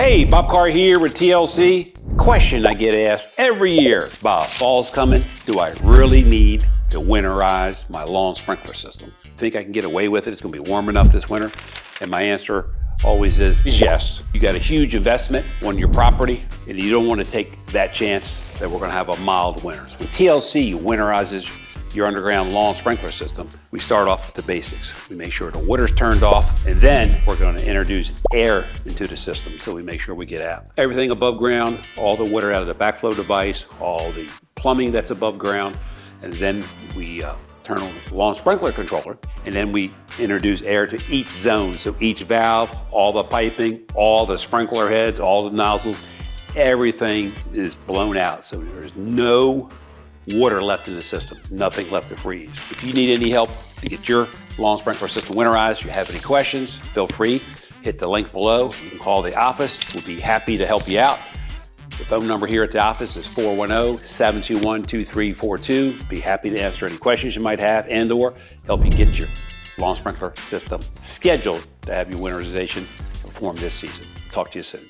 Hey, Bob Carr here with TLC. Question I get asked every year: Bob, fall's coming. Do I really need to winterize my lawn sprinkler system? Think I can get away with it? It's gonna be warm enough this winter? And my answer always is yes. You got a huge investment on your property and you don't want to take that chance that we're gonna have a mild winter. So when TLC winterizes your underground lawn sprinkler system, we start off with the basics. We make sure the water's turned off, and then we're going to introduce air into the system, so we make sure we get out everything above ground, all the water out of the backflow device, all the plumbing that's above ground, and then we turn on the lawn sprinkler controller, and then we introduce air to each zone. So each valve, all the piping, all the sprinkler heads, all the nozzles, everything is blown out. So there's no water left in the system, nothing left to freeze. If you need any help to get your lawn sprinkler system winterized, you have any questions, feel free, hit the link below. You can call the office. We'll be happy to help you out. The phone number here at the office is 410-721-2342. Be happy to answer any questions you might have and or help you get your lawn sprinkler system scheduled to have your winterization performed this season. Talk to you soon.